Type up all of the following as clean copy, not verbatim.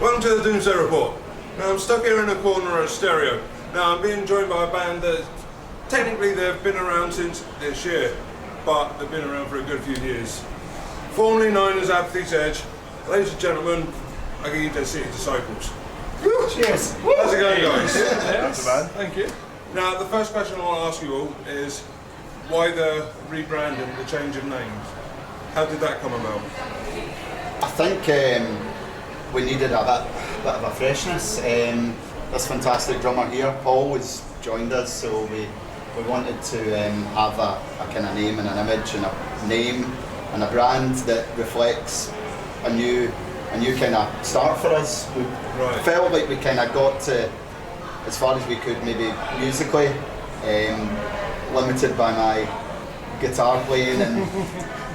Welcome to the Doomsday Report. Now I'm stuck here in a corner at Stereo. Now I'm being joined by a band that technically they've been around since this year, but they've been around for a good few years. Formerly known as Apathy's Edge, ladies and gentlemen, I give you Dead City Disciples. Cheers! How's it going, guys? Yes. Not bad. Thank you. Now the first question I want to ask you all is, why the rebranding, the change of names? How did that come about? I think we needed a bit of a freshness. This fantastic drummer here, Paul, has joined us, so we wanted to have a kind of name and an image and a name and a brand that reflects a new kind of start for us. We felt like we kind of got to as far as we could, maybe musically, limited by my guitar playing and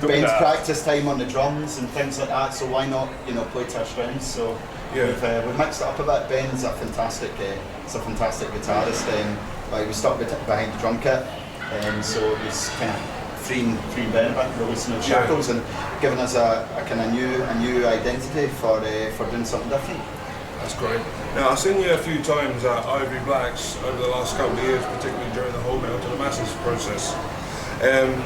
Ben's practice time on the drums and things like that. So why not, play to our strengths? So we've mixed it up a bit. Ben's a fantastic guitarist. Like we stuck behind the drum kit, so it was kind of freeing Ben a bit, releasing those shackles and giving us a kind of new identity for doing something different. That's great. Now I've seen you a few times at Ivory Blacks over the last couple of years, particularly during the whole Metal to the Masses process.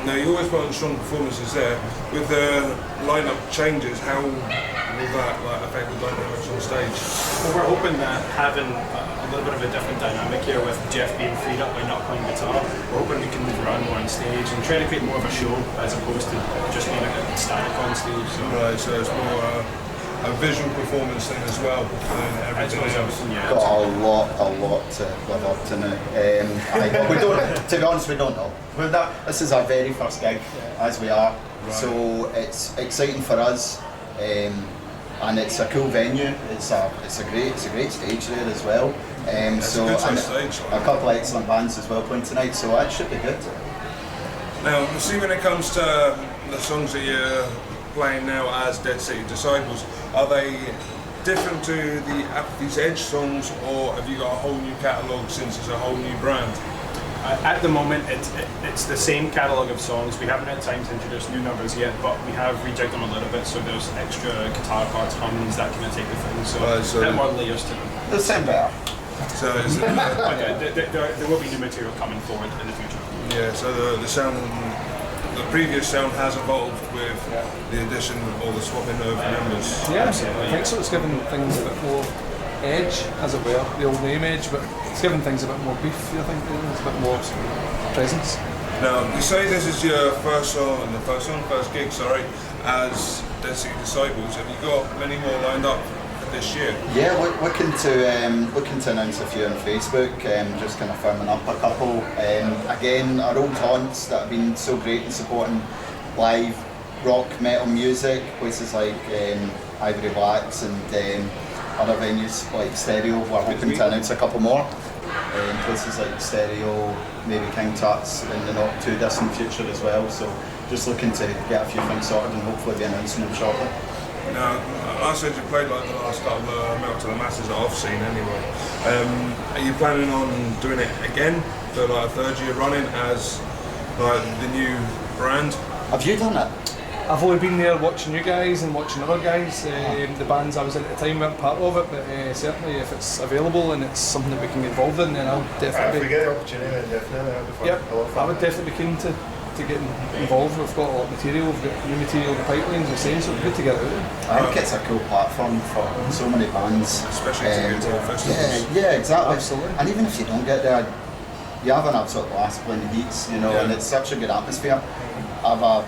Now you always put on strong performances there. With the lineup changes, how will that affect the dynamics on stage? Well, we're hoping that having a little bit of a different dynamic here with Jeff being freed up by not playing guitar, we're hoping we can move around more on stage and try to create more of a show as opposed to just being a static on stage. So. Right, so it's more a visual performance thing as well than everything else. Yeah, got a lot to live up to now. We don't, to be honest, we don't know. This is our very first gig, as we are. Right. So it's exciting for us, and it's a cool venue. It's a great stage there as well. So a good stage. A couple of excellent bands as well playing tonight. So it should be good. Now, see, when it comes to the songs that you're playing now as Dead City Disciples, are they different to the Apathy's Edge songs, or have you got a whole new catalogue since it's a whole new brand? At the moment, it's the same catalogue of songs. We haven't had time to introduce new numbers yet, but we have rejigged them a little bit, so there's extra guitar parts, hums, that kind of type of thing. So a bit more layers to them. The same better. So there will be new material coming forward in the future. Yeah, so the sound, the previous sound has evolved with the addition or the swapping of members. Yeah, absolutely. I think so. It's given things a bit more edge, as it were, the old name Edge, but it's given things a bit more beef. I think there's a bit more presence. Now, you say this is your first gig, as Dead City Disciples. Have you got many more lined up this year? Yeah, looking to announce a few on Facebook, just kind of firming up a couple. Again, our old haunts that have been so great in supporting live rock metal music, places like Ivory Blacks and other venues like Stereo. We're hoping to announce a couple more. Places like Stereo, maybe King Tut's in the not too distant future as well. So just looking to get a few things sorted and hopefully be announcing them shortly. Now, I said you played like the last couple of Metal to the Masses that I've seen anyway. Are you planning on doing it again for like a third year running as like the new brand? Have you done it? I've only been there watching you guys and watching other guys. The bands I was in at the time weren't part of it, but certainly if it's available and it's something that we can get involved in, then I'll definitely. If we get the opportunity, then definitely. That'd be fun. Yep, I would definitely be keen to get involved. We've got a lot of material, we've got new material in the pipeline, as we're saying, so it's good to get it out there. I think it's a cool platform for so many bands. Especially to get to the festivals. Yeah, exactly. Absolutely. And even if you don't get there, you have an absolute blast playing the heats, and it's such a good atmosphere. I have a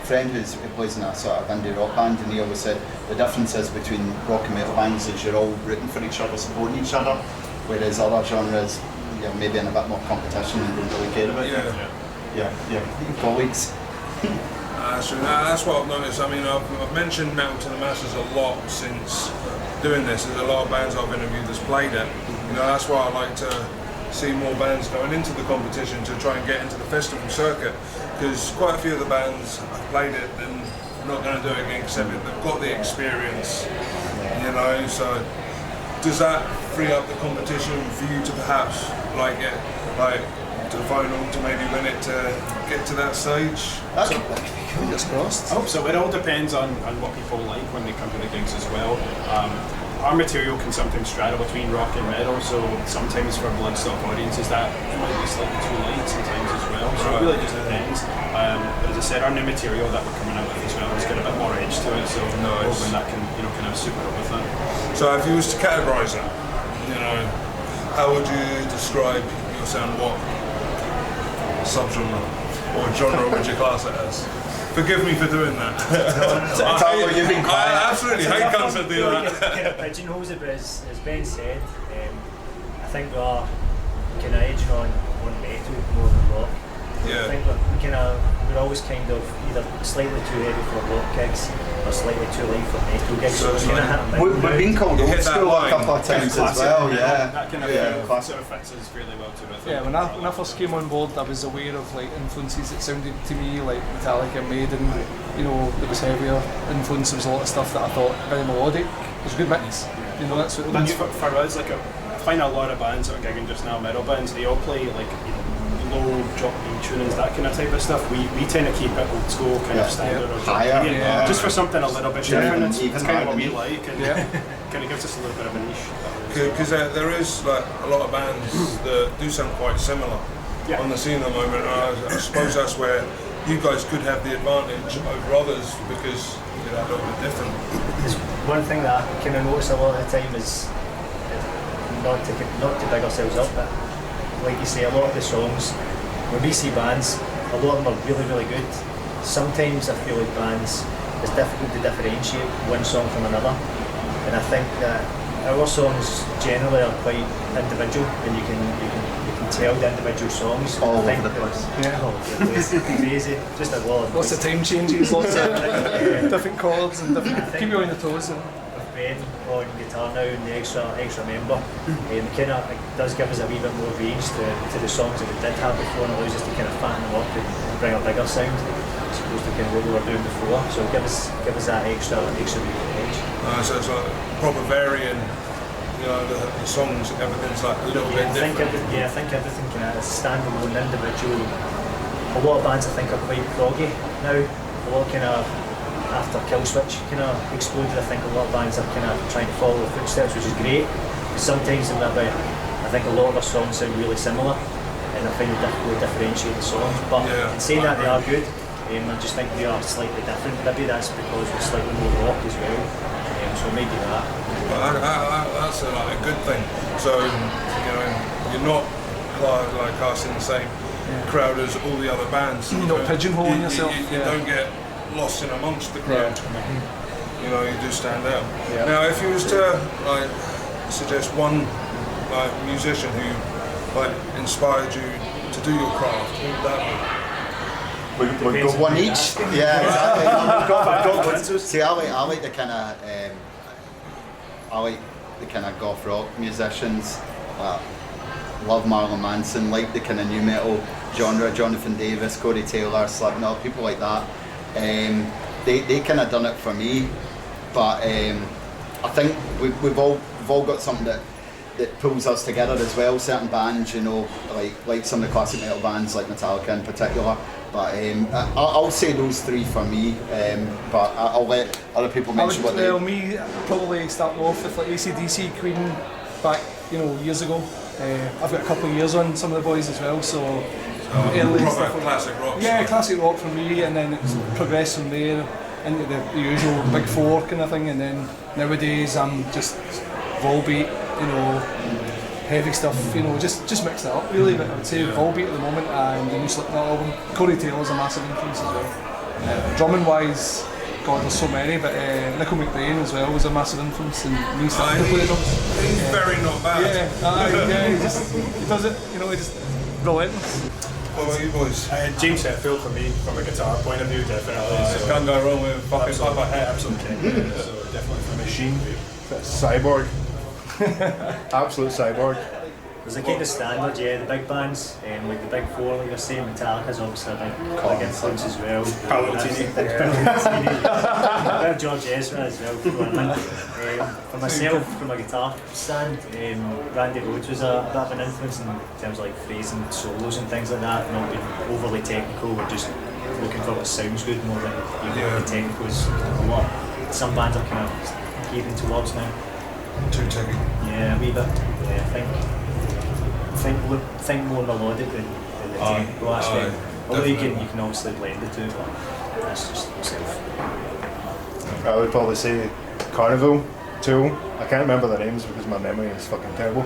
friend who plays in a sort of indie rock band, and he always said the difference is between rock and metal bands is you're all rooting for each other, supporting each other, whereas other genres, you're maybe in a bit more competition and don't really care about it. Yeah, colleagues. That's what I've noticed. I mean, I've mentioned Metal to the Masses a lot since doing this. There's a lot of bands I've interviewed that's played it. That's why I like to see more bands going into the competition to try and get into the festival circuit, because quite a few of the bands have played it and not going to do it again except that they've got the experience, so does that free up the competition for you to perhaps get to the final to maybe win it to get to that stage? That could be cool. Fingers crossed. I hope so. It all depends on what people like when they come to the gigs as well. our material can sometimes straddle between rock and metal, so sometimes for bloodstock audiences that it might be slightly too light sometimes as well, so it really just depends. But as I said, our new material that we're coming out with as well has got a bit more edge to it, so hoping that can, you know, kind of super up with that. So if you was to categorise it, you know, how would you describe your sound? What subgenre or genre would you class it as? Forgive me for doing that. I absolutely hate guns that do that. Kind of pigeonholes it, but as Ben said, I think we are kind of edging on metal more than rock. Yeah. I think we're always kind of either slightly too heavy for rock gigs or slightly too light for metal gigs. So it's like, We've been called old school a couple of times as well, yeah. That kind of sort of fits us really well to it. Yeah, when I first came on board, I was aware of like influences that sounded to me like Metallica, Maiden. You know, there was heavier influence. There was a lot of stuff that I thought very melodic. It was a good mix. You know, that's what. That's for us. Like I find a lot of bands that are gigging just now, metal bands. They all play like, you know, low drop B tunings, that kind of type of stuff. We tend to keep it old school, kind of standard or higher, just for something a little bit different. It's kind of what we higher. like, and kind of gives us a little bit of a niche. Because there is like a lot of bands that do sound quite similar on the scene at the moment, and I suppose that's where you guys could have the advantage over others because you're a little bit different. There's one thing that I kind of notice a lot of the time is not to big ourselves up, but like you say, a lot of the songs, when we see bands, a lot of them are really, really good. Sometimes I feel like bands, it's difficult to differentiate one song from another. And I think that our songs generally are quite individual, and you can tell the individual songs. All I think over the place. All over the place. Crazy. Just a lot. Lots of time changes, lots of different chords and different. Keep you on your toes. Ben on guitar now and the extra member, it does give us a wee bit more range to the songs that we did have before, and allows us to kind of fatten them up and bring a bigger sound as opposed to kind of what we were doing before. So give us that extra wee range. So it's like proper varying, you know, the songs, everything's like a little bit different. I think everything kind of standalone, individual. A lot of bands I think are quite proggy now. A lot kind of after Killswitch kind of exploded, I think a lot of bands are kind of trying to follow the footsteps, which is great. Sometimes I think a lot of our songs sound really similar, and I find it difficult to differentiate the songs. But in saying that, they are good. I just think we are slightly different. Maybe that's because we're slightly more rock as well. So maybe that. Well, that's like a good thing. So you know, you're not like us in the same crowd as all the other bands. You're not pigeonholing yourself. You don't get lost in amongst the crowd. You know, you do stand out. Now, if you was to like suggest one like musician who like inspired you to do your craft, who would that We've got one each. Yeah, exactly. I've got one. See, I like the kind of goth rock musicians. Love Marilyn Manson. Like the kind of new metal genre. Jonathan Davis, Corey Taylor, Slipknot, people like that. They kind of done it for me, but I think we've all got something that pulls us together as well. Certain bands, you know, like some of the classic metal bands, like Metallica in particular. But I'll say those three for me. But I'll let other people mention what they. Well, me probably starting off with like AC/DC, Queen, back years ago. I've got a couple of years on some of the boys as well, so. Proper classic rock. Yeah, classic rock for me, and then it's progressed from there into the usual big four kind of thing, and then nowadays I'm just Volbeat, you know, heavy stuff, you know, just mix it up really. But I would say Volbeat at the moment and the new Slipknot album. Corey Taylor's a massive influence as well. Drumming wise, God, there's so many, but Nickel McBrain as well was a massive influence in me starting to play drums. He's very not bad. He does it, you know, he just relentless. What about you boys? James Hetfield for me, from a guitar point of view, definitely. Can't go wrong with fucking Papa Hat. Absolutely. So definitely for me. Machine. Cyborg. Absolute cyborg. There's a kind of standard, the big bands, like the big four, like you're saying, Metallica's obviously a big influence as well. Palantini. George Ezra as well. For myself, from a guitar stand, Randy Rhoads was a bit of an influence in terms of like phrasing solos and things like that, not being overly technical, we're just looking for what sounds good more than being overly technical is what some bands are kind of gearing towards now. Too techy. Yeah, a wee bit. Yeah, think more melodic than the tempo aspect. Although you can obviously blend the two, but that's just myself. I would probably say Carnival, Tool. I can't remember the names because my memory is fucking terrible.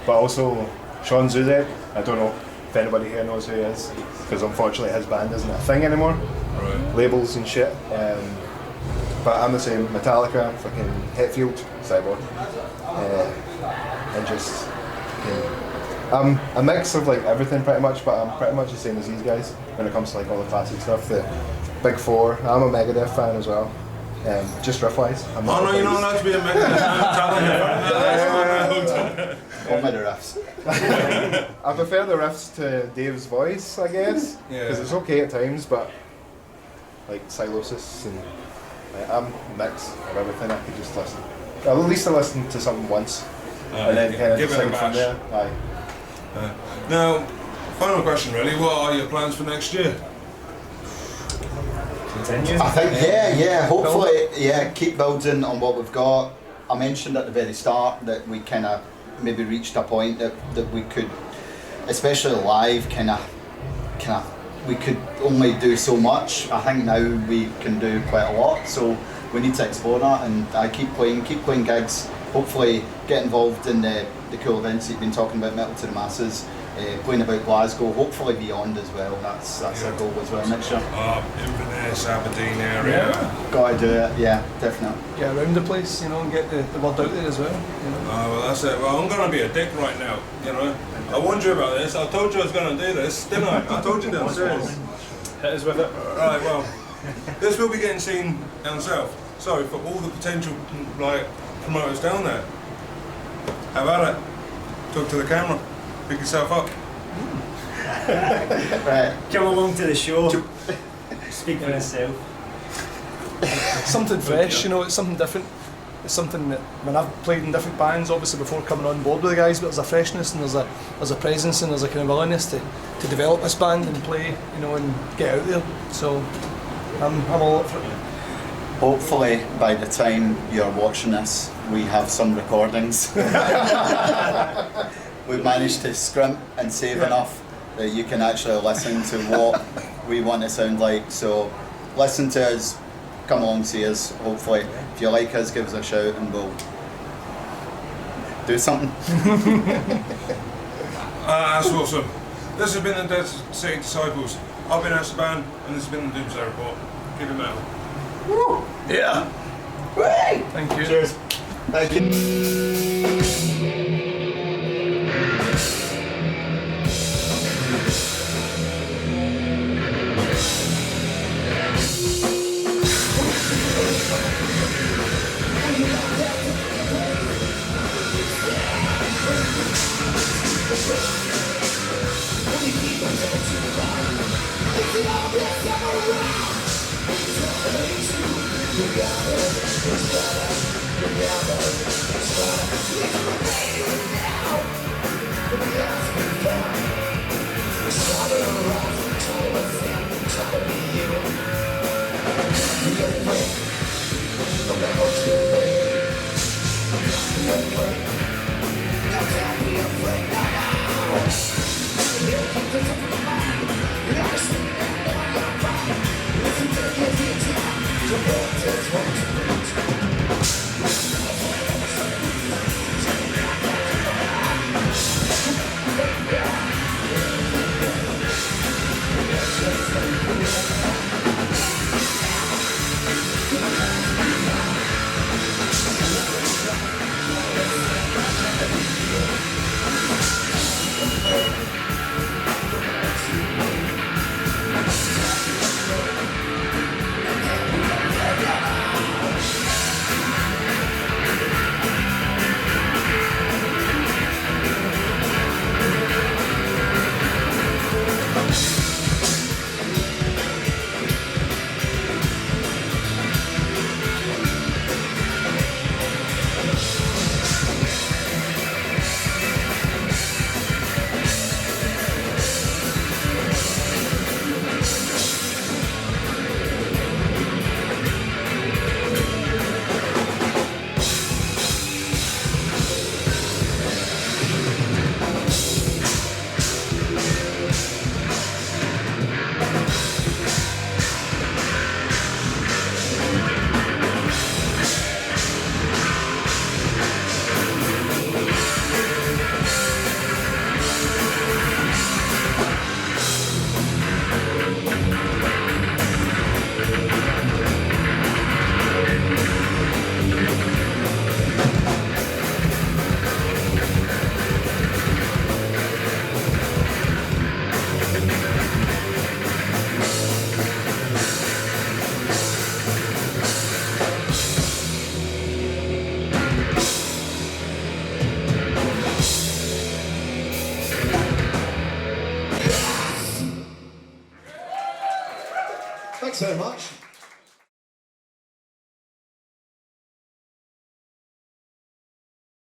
But also Sean Zuzek. I don't know if anybody here knows who he is, because unfortunately his band isn't a thing anymore. Right. Labels and shit. But I'm the same. Metallica, fucking Hetfield, Cyborg, and just. I'm a mix of like everything pretty much, but I'm pretty much the same as these guys when it comes to like all the classic stuff. The Big Four. I'm a Megadeth fan as well. Just riff-wise. Oh no, you're not allowed to be a Megadeth fan. All my riffs. I prefer the riffs to Dave's voice, I guess, because it's okay at times, but like Silosis and I'm a mix of everything. I could just listen. At least I listen to something once, and then kind of give it a sing from bash. there. Aye. Now, final question really, what are your plans for next year? Continue. I think, hopefully, keep building on what we've got. I mentioned at the very start that we kind of maybe reached a point that we could, especially live, we could only do so much. I think now we can do quite a lot, so we need to explore that, and I keep playing gigs, hopefully get involved in the cool events that you've been talking about, Metal to the Masses, playing about Glasgow, hopefully beyond as well. That's our goal as well next year. Inverness, Aberdeen area. Gotta do it, yeah, definitely. Get around the place, you know, and get the word out there as well. You know. Well, that's it. Well, I'm going to be a dick right now, you know. I warned you about this. I told you I was going to do this, didn't I? I told you downstairs. Hit us with it. Right, well, this will be getting seen down south. So, for all the potential, like, promoters down there, how about it? Talk to the camera. Pick yourself up. Right. Come along to the show. Speak for yourself. Something fresh, you know, it's something different. It's something that, when I've played in different bands, obviously before coming on board with the guys, but there's a freshness and there's a presence and there's a kind of willingness to develop this band and play, you know, and get out there. So I'm all up for it. Hopefully, by the time you're watching this, we have some recordings. We've managed to scrimp and save enough that you can actually listen to what we want to sound like. So listen to us, come along, see us. Hopefully, if you like us, give us a shout and we'll do something. That's awesome. This has been the Dead City Disciples. I've been Esteban, and this has been the Doomsday Report. Keep it metal. Yeah. Thank you. Cheers. Thank you. so much.